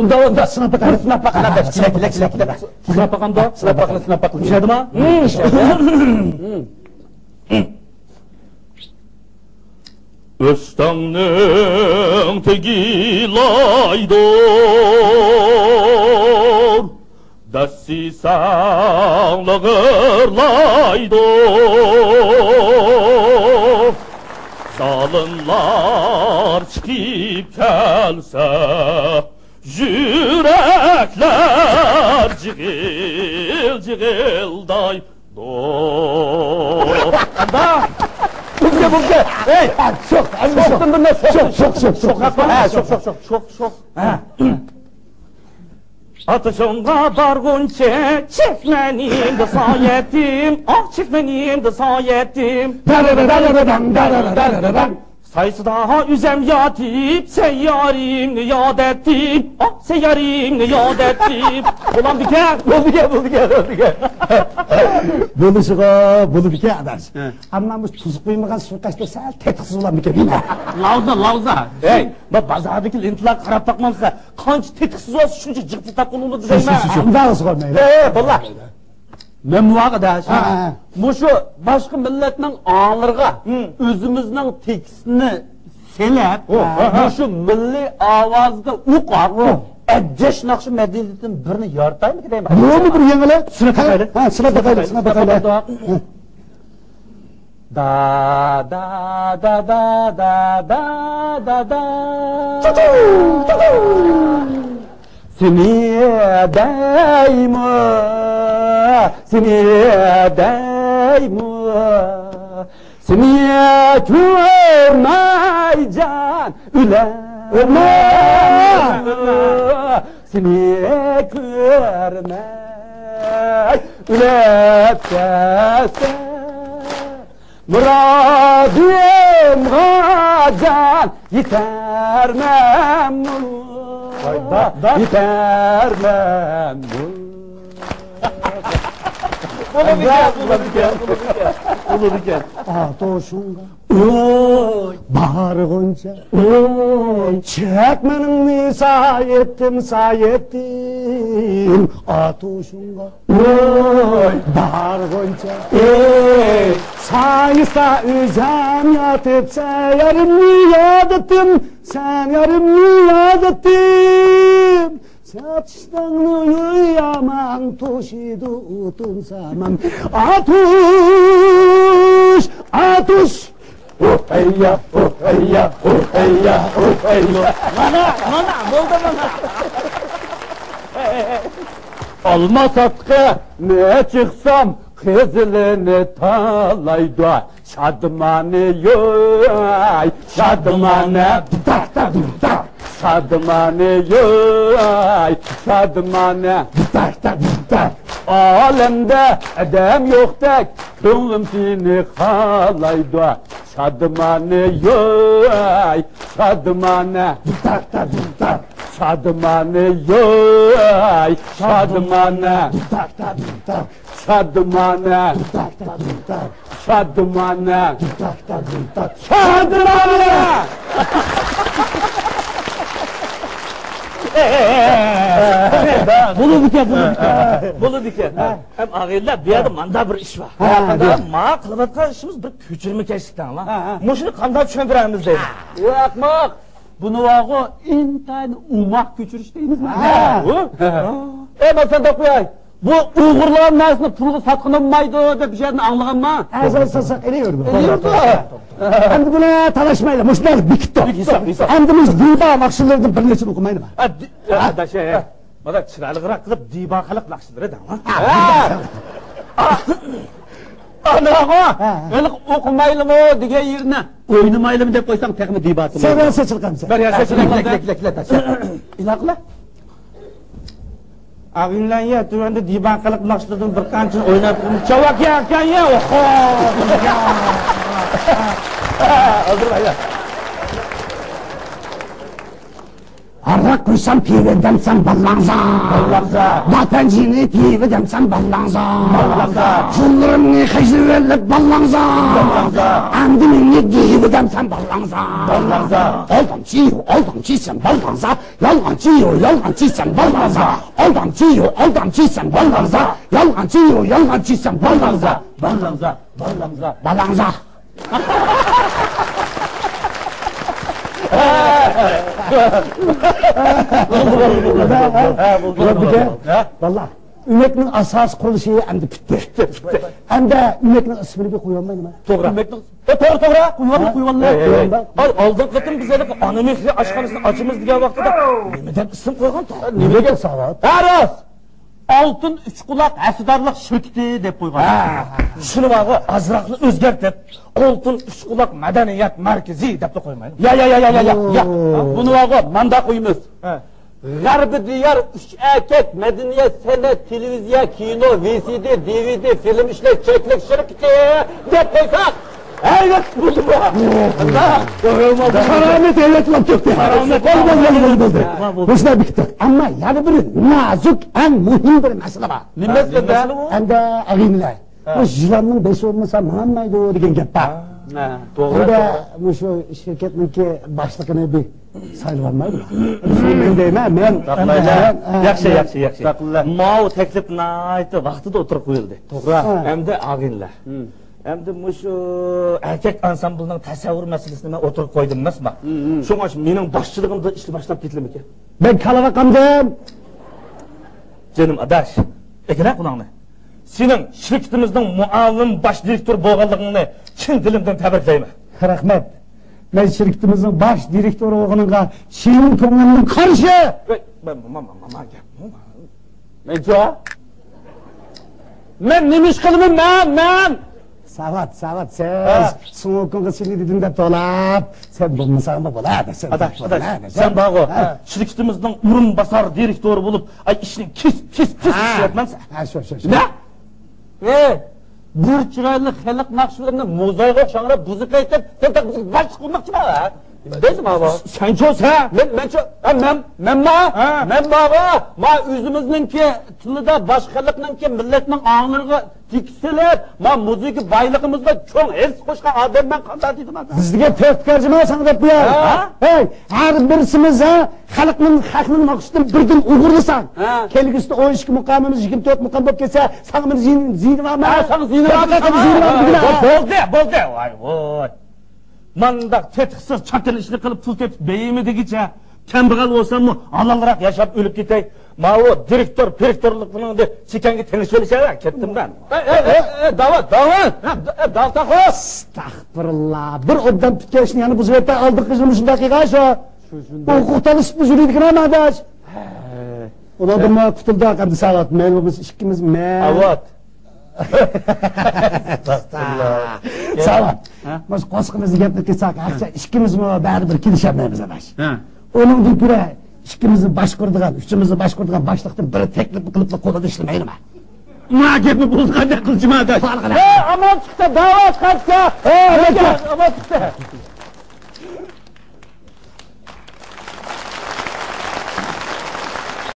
Unda sınıf bakalım. Sınıf bakalım. Sınıf bakalım da. Sınıf bakalım. İşledi mi? İşledi. Östanın tegilaydır, Dassi sağlığırlaydır. Salınlar çıkıp gelse, yürekler cıgıl cıgılday. Da. Bulge. Hey, şok. Şoktun bundan şok. Atışımda bargunçe, çekmenim de sayetim, çekmenim de sayetim. Sayısı daha üzem yatip, seyyarimle yad ettim, seyyarimle yad ettim. Ulan diker. Bunu bir kere adarsın. Ama bu tuzuk koymadan su taşta sal tetiksiz olan bir kere değil mi? Lauza. Hey, bazardaki lintiler karab bakmamsa, kanç tetiksiz olsa şunca cıktı takılını da değil mi? Dağısı koymayın. Valla. Men bu arkadaş, şu başka milletin ağlarına, özümüzün tekisini selep, şu milli avazda uqar, edceş nakşı medeniyetin birini yaratayım mı ki deyim? Ne oldu bir yengele? Sıra bakayla. Da. Seni görmeyeceğim seni görmeyeceğim muradım gacan yeter memnun yeter memnun. Bunu bir kez. Doğuşunga. Bahar gonca. Çekmenin sayettim. Doğuşunga. Bahar gonca. Sayısa üzem yatıp sen yarımını yad ettim. Saçlarını yaman toşidu utun zaman. Atuş. Eyya. Mana, buldu bana. Almasatka ne çıksam kızılını talaydı. Şadmane yoy, şadmane. Şadmane. Alemde edem yok tek, kılım seni halaydı. Şadmane yoy, şadmane. Şadmane yoy, şadmane. Bunu diker. Hem ağırlar bir yerde manda bir iş var. Ma kılıbatkan işimiz bir küçülme geçtikten lan. Muşunu kanda çöndüremiz deydi. Yakmak. Bunu vağı intayın umak küçülüş deyimiz mi? Ben sana koyayım. Bu Uygurların neresinde pulu satqınınmaydı da bir şeyden anlığın mı? Sasak eliyordu. Hem de buna talaşmayla, muşlar bikti. Hem de biz diba nakşılardan bir neçin okumaydı mı? Da şey, bana çıralıqırak kılıp diba kalık nakşıdır edin lan. Anlağı, öyle okumaylı mı diye yerine oynamaylı mı deyip koysan tekme diba atılır. Sen seçilkan sen. Ben ya seçilkan. İnakla. Ağınlan ya, tüvende diban kalıp nakşıladın bir kançın oynayıp çavak yerken ya, oho! Öldürme ya. Arrak koysam pive demsem ballanza. Vatanjini pive demsem ballanza. Pullarımni hecrelip ballanza. Andimini pive demsem ballanza. Aldamçı sen ballanza. Yalancı sen ballanza. Aldamçı sen ballanza. Yalancı sen ballanza. Ballanza. Valla ümeknin asas kolu şeyi endi bitti. Hem de ümeknin ismini bir koyulmayın mı? To'g'ri. To'g'ri. Qo'yganlar. Oldin qatim bizlar ana mehri oshxonasini ochamiz degan vaqtida nimadan ism qo'ygan to? Nimaga savat? Aros. Oltin uch quloq asdorlik shukti deb qo'ygan. Shuni vaqo azroqni o'zgartib, oltin uch quloq madaniyat markazi deb qo'ymaydi. Ya. Buni vaqo manda qo'yamiz. G'arbi diyar uch erkak madaniyat san'at televiziya kino VCD DVD film ishlash cheklik shirkati deb qo'ysak evet buldu bu. Karamet evlatlık çıktı. Boşuna bitti. Ama yani bir nazik en mühim bir mesele var. Ne mesele bu? Hem de ağinler. Bu jilanın beşi olmasa Muhammed o diyen gep var. Doğru. Bu şu şirketinki başlıkını bir sayılırmaydı. Ben deyim ben. Yaxshi. Mao teklif naytı vaqtida o'tirib qo'yildi. To'g'ri. Endi ağinlar. Endi şu erkek ansamblının tasavvur meselesini ben oturup koydum emasmi? Şoňa mening boshchiligimda ishni boshlab ketdim ekan. Ben kalavakamdım. Canım adaş, ekran kulağını. Senin şirketimizden muavin baş direktör bo'lganligingni chin dilimdan tabriklayman. Rahmet. Ben şirketimizin baş direktörü olduğuna senin ko'nglimning qarshi. Men nima ish qilaman men? Savat sen soğukun seni dediğinde dolap sen bulmasan mı bo'ladi adaş sen bağı şirketimizden urun basar direktörü bulup ay işini kes işletmense ne? Bir çıraylı xalq naqshlarını mozaika o'xshanglar buzib aytib sen tak buzib baş qilmoqchi mı? Dedim abi. Sen ço'sa? Men bağı ma o'zimizninki tilida boshqa xalqninki millatning ong'lariga tiksilib ma muzika bayligimizda cho'ng his qo'shgan odamman qanday dedim aka. Bizga to'rt tarjima san deb bu yer. Hey, har birisimiz xalqning haqini maqsadin birdan uyg'urlasan. Kelgusida 12 muqamimiz 24 muqam bo'lib ketsa, sağımız ziyni varmı? Sana ziyni bo'ldi. Voy. Mandaq tetiksiz çakın işini kılıp pul tepip beyimi degiçe kambag'al bo'lsam-mu halalroq yashab o'lib ketay. Mao direktorlik bilan de chekangi tinish bo'lishadi. Ketdim ben. Davat. Estağfurullah. Bir odam tutkeşini yani bu sefer aldık kızım şunda dakika şu. Hukuktan ismi jüridik ramadaş. Ona da mı kutuldu akabı salat. Biz ikimiz Evet. Salat. Biz qo'sqimizni gapirib ketsak, ikkimiz mi bari bir kelishmaymiz adash. Onun göre ikkimizni boshquradigan, uchimizni boshquradigan boshliqdan biri taklif qilib qo'lida ishlamaymi? Nima gapni bo'ldi qanday qilchim adash? Aman chiqdi, da'vat qaytdi. Aman chiqdi.